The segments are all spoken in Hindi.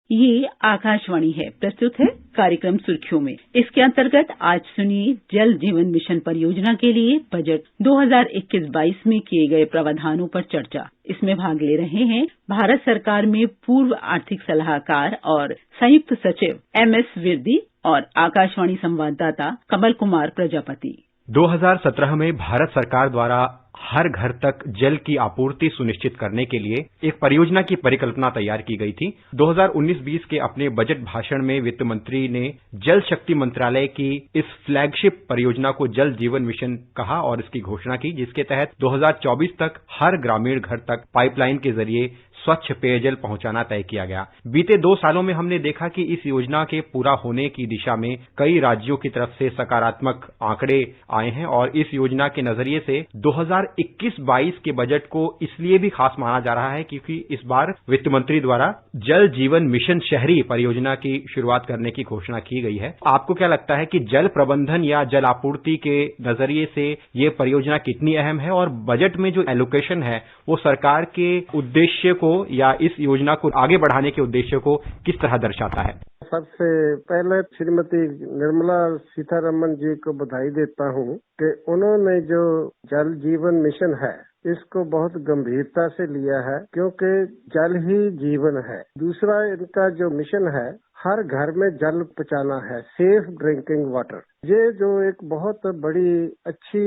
ये आकाशवाणी है। प्रस्तुत है कार्यक्रम सुर्खियों में। इसके अंतर्गत आज सुनिए जल जीवन मिशन परियोजना के लिए बजट 2021-22 में किए गए प्रावधानों पर चर्चा। इसमें भाग ले रहे हैं भारत सरकार में पूर्व आर्थिक सलाहकार और संयुक्त सचिव MS विरदी और आकाशवाणी संवाददाता कमल कुमार प्रजापति। 2017 में भारत सरकार द्वारा हर घर तक जल की आपूर्ति सुनिश्चित करने के लिए एक परियोजना की परिकल्पना तैयार की गई थी। 2019-20 के अपने बजट भाषण में वित्त मंत्री ने जल शक्ति मंत्रालय की इस फ्लैगशिप परियोजना को जल जीवन मिशन कहा और इसकी घोषणा की, जिसके तहत 2024 तक हर ग्रामीण घर तक पाइपलाइन के जरिए स्वच्छ पेयजल पहुंचाना तय किया गया। बीते 2 सालों में हमने देखा कि इस योजना के पूरा होने की दिशा में कई राज्यों की तरफ से सकारात्मक आंकड़े आए हैं और इस योजना के नजरिए से 2021-22 के बजट को इसलिए भी खास माना जा रहा है क्योंकि इस बार वित्त मंत्री द्वारा जल जीवन मिशन शहरी परियोजना की शुरुआत करने की घोषणा की गई है। आपको क्या लगता है कि जल प्रबंधन या जल आपूर्ति के नजरिए से ये परियोजना कितनी अहम है और बजट में जो एलोकेशन है वो सरकार के उद्देश्य को या इस योजना को आगे बढ़ाने के उद्देश्य को किस तरह दर्शाता है? सबसे पहले श्रीमती निर्मला सीतारमण जी को बधाई देता हूँ कि उन्होंने जो जल जीवन मिशन है इसको बहुत गंभीरता से लिया है, क्योंकि जल ही जीवन है। दूसरा इनका जो मिशन है हर घर में जल पहुंचाना है, सेफ ड्रिंकिंग वाटर। ये जो एक बहुत बड़ी अच्छी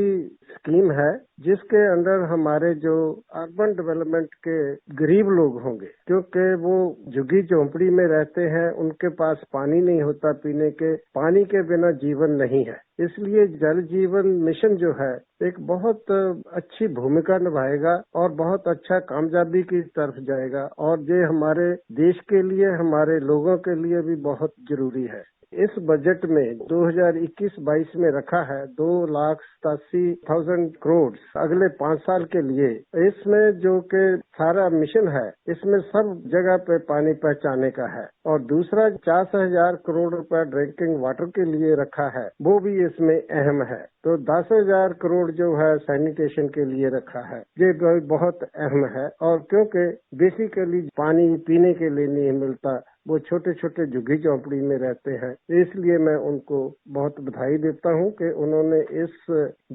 स्कीम है जिसके अंदर हमारे जो अर्बन डेवलपमेंट के गरीब लोग होंगे, क्योंकि वो झुग्गी झोंपड़ी में रहते हैं, उनके पास पानी नहीं होता पीने के, पानी के बिना जीवन नहीं है। इसलिए जल जीवन मिशन जो है एक बहुत अच्छी भूमिका निभाएगा और बहुत अच्छा कामयाबी की तरफ जाएगा और ये हमारे देश के लिए, हमारे लोगों के लिए भी बहुत जरूरी है। इस बजट में 2021-22 में रखा है 2,87,000 करोड़ अगले 5 साल के लिए। इसमें जो कि सारा मिशन है इसमें सब जगह पे पानी पहुंचाने का है और दूसरा 50,000 करोड़ रुपए ड्रिंकिंग वाटर के लिए रखा है, वो भी इसमें अहम है। तो 10,000 करोड़ जो है सैनिटेशन के लिए रखा है, ये बहुत अहम है। और क्योंकि बेसिकली पानी पीने के लिए नहीं मिलता, वो छोटे छोटे झुग्गी झोंपड़ी में रहते हैं, इसलिए मैं उनको बहुत बधाई देता हूं कि उन्होंने इस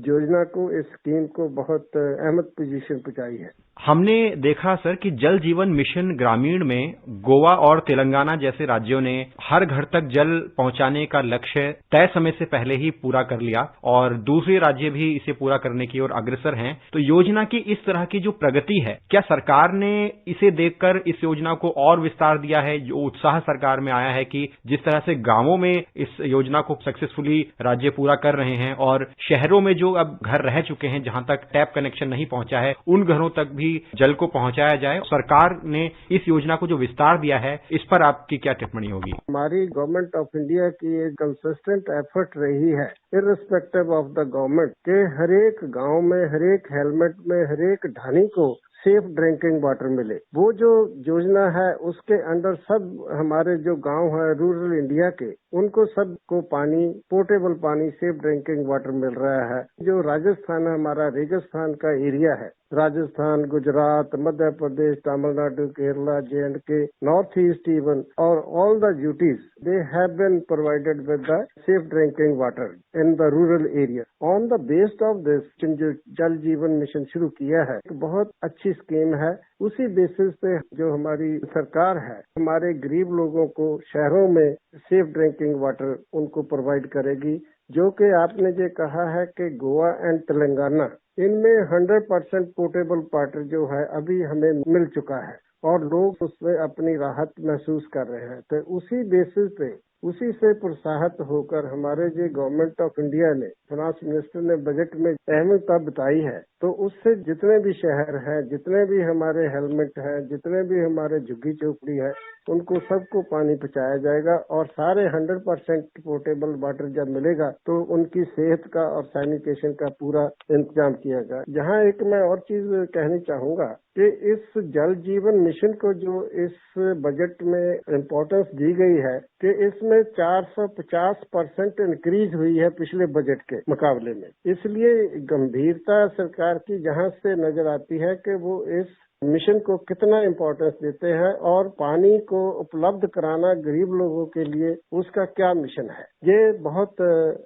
योजना को, इस स्कीम को बहुत अहम पोजीशन पहुंचाई है। हमने देखा सर कि जल जीवन मिशन ग्रामीण में गोवा और तेलंगाना जैसे राज्यों ने हर घर तक जल पहुंचाने का लक्ष्य तय समय से पहले ही पूरा कर लिया और दूसरे राज्य भी इसे पूरा करने की ओर अग्रसर हैं। तो योजना की इस तरह की जो प्रगति है, क्या सरकार ने इसे देखकर इस योजना को और विस्तार दिया है? जो उत्साह सरकार में आया है कि जिस तरह से गांवों में इस योजना को सक्सेसफुली राज्य पूरा कर रहे हैं और शहरों में जो अब घर रह चुके हैं जहां तक टैप कनेक्शन नहीं पहुंचा है, उन घरों तक भी जल को पहुंचाया जाए। सरकार ने इस योजना को जो विस्तार दिया है, इस पर आपकी क्या टिप्पणी होगी? हमारी गवर्नमेंट ऑफ इंडिया की एक कंसिस्टेंट एफर्ट रही है, इररिस्पेक्टिव ऑफ द गवर्नमेंट, के हर एक गांव में, हर एक हेलमेट में, हर एक ढानी को सेफ ड्रिंकिंग वाटर मिले। वो जो योजना है उसके अंदर सब हमारे जो गांव है रूरल इंडिया के, उनको सबको पानी, पोर्टेबल पानी, सेफ ड्रिंकिंग वाटर मिल रहा है। जो राजस्थान है, हमारा रेगिस्तान का एरिया है, Rajasthan, Gujarat, Madhya Pradesh, Tamil Nadu, Kerala, J&K, north east even, और all the UTs they have been provided with the safe drinking water in the rural area. On the based of this जो जल जीवन मिशन शुरू किया है, एक बहुत अच्छी स्कीम है। उसी बेसिस पे जो हमारी सरकार है हमारे गरीब लोगों को शहरों में सेफ ड्रिंकिंग वाटर उनको प्रोवाइड करेगी। जो कि आपने ये कहा है कि गोवा एंड तेलंगाना, इनमें 100% पोर्टेबल वाटर जो है अभी हमें मिल चुका है और लोग उसमें अपनी राहत महसूस कर रहे हैं। तो उसी बेसिस पे, उसी से प्रोत्साहित होकर हमारे जो गवर्नमेंट ऑफ इंडिया ने, फाइनेंस मिनिस्टर ने बजट में अहमियत बताई है, तो उससे जितने भी शहर हैं, जितने भी हमारे हेलमेट हैं, जितने भी हमारे झुग्गी झोपड़ी है, उनको सबको पानी पहुंचाया जाएगा और सारे 100% पोर्टेबल वाटर जब मिलेगा तो उनकी सेहत का और सैनिटेशन का पूरा इंतजाम किया जाए। जहाँ एक मैं और चीज कहनी चाहूंगा कि इस जल जीवन मिशन को जो इस बजट में इम्पोर्टेंस दी गई है कि इसमें 450% इंक्रीज हुई है पिछले बजट के मुकाबले में। इसलिए गंभीरता सरकार की जहाँ से नजर आती है कि वो इस मिशन को कितना इम्पोर्टेंस देते हैं और पानी को उपलब्ध कराना गरीब लोगों के लिए उसका क्या मिशन है। ये बहुत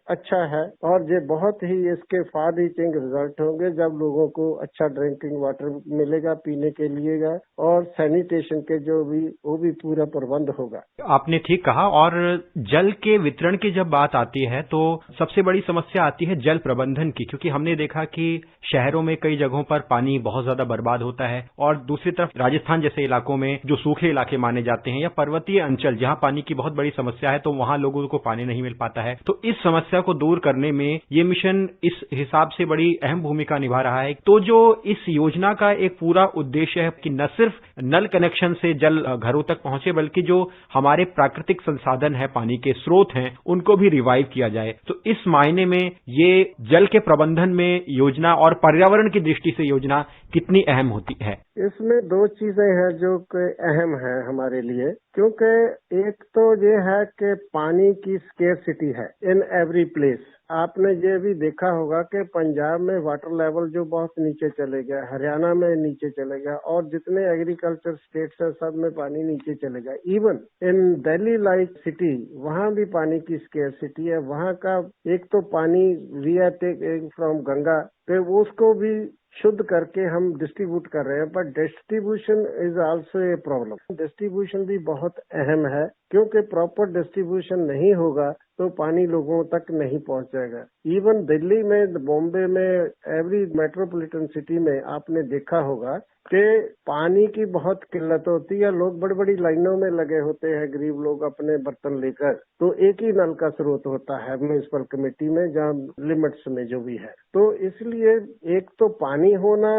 अच्छा है और ये बहुत ही इसके फार रीचिंग रिजल्ट होंगे जब लोगों को अच्छा ड्रिंकिंग वाटर मिलेगा पीने के लिए और सैनिटेशन के जो भी वो भी पूरा प्रबंध होगा। आपने ठीक कहा। और जल के वितरण की जब बात आती है तो सबसे बड़ी समस्या आती है जल प्रबंधन की, क्योंकि हमने देखा कि शहरों में कई जगहों पर पानी बहुत ज्यादा बर्बाद होता है और दूसरी तरफ राजस्थान जैसे इलाकों में जो सूखे इलाके माने जाते हैं या पर्वतीय अंचल जहां पानी की बहुत बड़ी समस्या है तो वहां लोगों को पानी नहीं मिल पाता है। तो इस समस्या को दूर करने में ये मिशन इस हिसाब से बड़ी अहम भूमिका निभा रहा है। तो जो इस योजना का एक पूरा उद्देश्य है कि न सिर्फ नल कनेक्शन से जल घरों तक पहुंचे बल्कि जो हमारे प्राकृतिक संसाधन है, पानी के स्रोत हैं, उनको भी रिवाइव किया जाए। तो इस मायने में ये जल के प्रबंधन में योजना और पर्यावरण की दृष्टि से योजना कितनी अहम होती है? इसमें दो चीजें हैं जो कि अहम है हमारे लिए, क्योंकि एक तो ये है कि पानी की स्केर्सिटी है इन एवरी प्लेस। आपने ये भी देखा होगा कि पंजाब में वाटर लेवल जो बहुत नीचे चले गया, हरियाणा में नीचे चले गया और जितने एग्रीकल्चर स्टेट्स है सब में पानी नीचे चले गया। Even in Delhi like city वहाँ भी पानी की स्केर्सिटी है। वहाँ का एक तो पानी we are taking from Ganga तो उसको भी शुद्ध करके हम डिस्ट्रीब्यूट कर रहे हैं, but distribution is also a problem. Distribution भी बहुत अहम है क्योंकि प्रॉपर डिस्ट्रीब्यूशन नहीं होगा तो पानी लोगों तक नहीं पहुंच जाएगा। इवन दिल्ली में, बॉम्बे में, एवरी मेट्रोपॉलिटन सिटी में आपने देखा होगा कि पानी की बहुत किल्लत होती है। लोग बड़ी बड़ी लाइनों में लगे होते हैं, गरीब लोग अपने बर्तन लेकर, तो एक ही नल का स्रोत होता है म्यूनिसिपल कमेटी में जहाँ लिमिट्स में जो भी है। तो इसलिए एक तो पानी होना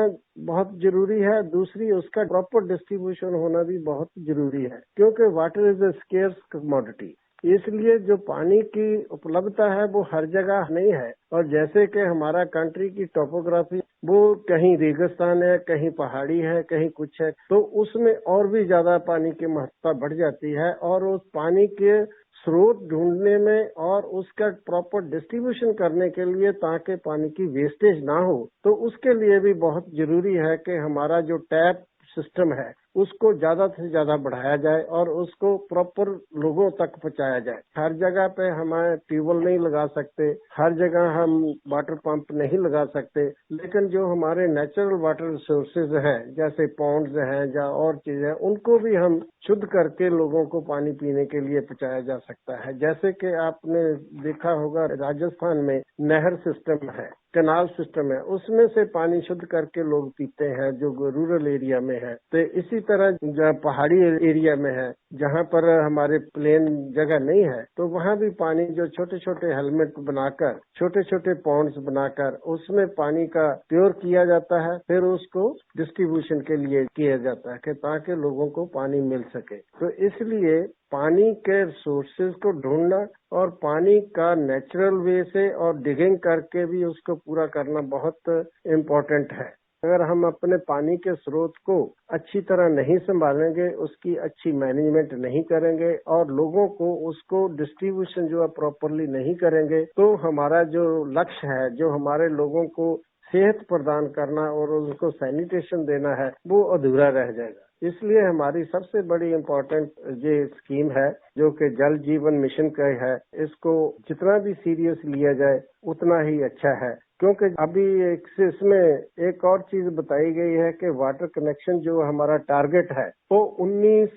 बहुत जरूरी है, दूसरी उसका प्रॉपर डिस्ट्रीब्यूशन होना भी बहुत जरूरी है क्योंकि water is a scarce commodity. इसलिए जो पानी की उपलब्धता है वो हर जगह नहीं है। और जैसे कि हमारा कंट्री की टोपोग्राफी वो कहीं रेगिस्तान है, कहीं पहाड़ी है, कहीं कुछ है, तो उसमें और भी ज्यादा पानी की महत्ता बढ़ जाती है और उस पानी के स्रोत ढूंढने में और उसका प्रॉपर डिस्ट्रीब्यूशन करने के लिए ताकि पानी की वेस्टेज ना हो, तो उसके लिए भी बहुत जरूरी है कि हमारा जो टैप सिस्टम है उसको ज्यादा से ज्यादा बढ़ाया जाए और उसको प्रॉपर लोगों तक पहुंचाया जाए। हर जगह पे हम ट्यूबवेल नहीं लगा सकते, हर जगह हम वाटर पंप नहीं लगा सकते, लेकिन जो हमारे नेचुरल वाटर रिसोर्सेज हैं जैसे पॉन्ड्स हैं या और चीजें, उनको भी हम शुद्ध करके लोगों को पानी पीने के लिए पहुंचाया जा सकता है। जैसे कि आपने देखा होगा राजस्थान में नहर सिस्टम है, कैनाल सिस्टम है, उसमें से पानी शुद्ध करके लोग पीते हैं जो रूरल एरिया में है। तो इसी तरह पहाड़ी एरिया में है जहाँ पर हमारे प्लेन जगह नहीं है, तो वहाँ भी पानी जो छोटे छोटे हेलमेट बनाकर, छोटे छोटे पॉन्ड्स बनाकर उसमें पानी का प्योर किया जाता है, फिर उसको डिस्ट्रीब्यूशन के लिए किया जाता है कि ताकि लोगों को पानी मिल सके। तो इसलिए पानी के सोर्सेज को ढूंढना और पानी का नेचुरल वे से और डिगिंग करके भी उसको पूरा करना बहुत इम्पोर्टेंट है। अगर हम अपने पानी के स्रोत को अच्छी तरह नहीं संभालेंगे, उसकी अच्छी मैनेजमेंट नहीं करेंगे और लोगों को उसको डिस्ट्रीब्यूशन जो है प्रॉपरली नहीं करेंगे, तो हमारा जो लक्ष्य है, जो हमारे लोगों को सेहत प्रदान करना और उनको सैनिटेशन देना है, वो अधूरा रह जाएगा। इसलिए हमारी सबसे बड़ी इम्पोर्टेंट ये स्कीम है जो कि जल जीवन मिशन का है, इसको जितना भी सीरियस लिया जाए उतना ही अच्छा है। क्योंकि अभी इसमें एक और चीज बताई गई है कि वाटर कनेक्शन जो हमारा टारगेट है वो 19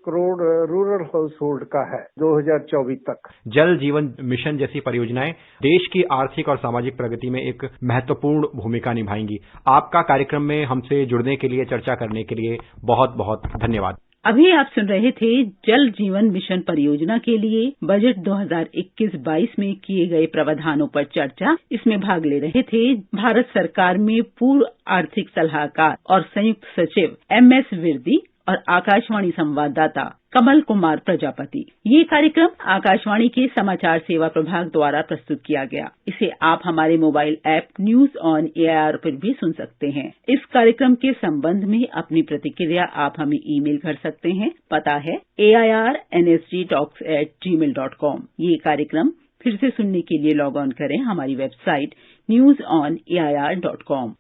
करोड़ रूरल हाउस होल्ड का है 2024 तक। जल जीवन मिशन जैसी परियोजनाएं देश की आर्थिक और सामाजिक प्रगति में एक महत्वपूर्ण भूमिका निभाएंगी। आपका कार्यक्रम में हमसे जुड़ने के लिए, चर्चा करने के लिए बहुत बहुत धन्यवाद। अभी आप सुन रहे थे जल जीवन मिशन परियोजना के लिए बजट 2021-22 में किए गए प्रावधानों पर चर्चा। इसमें भाग ले रहे थे भारत सरकार में पूर्व आर्थिक सलाहकार और संयुक्त सचिव MS विरदी और आकाशवाणी संवाददाता कमल कुमार प्रजापति। ये कार्यक्रम आकाशवाणी के समाचार सेवा प्रभाग द्वारा प्रस्तुत किया गया। इसे आप हमारे mobile app news on AIR पर भी सुन सकते हैं। इस कार्यक्रम के संबंध में अपनी प्रतिक्रिया आप हमें ईमेल कर सकते हैं। पता है airnsgtalks@gmail.com। ये कार्यक्रम फिर से सुनने के लिए लॉग ऑन करें हमारी वेबसाइट newsonair.com।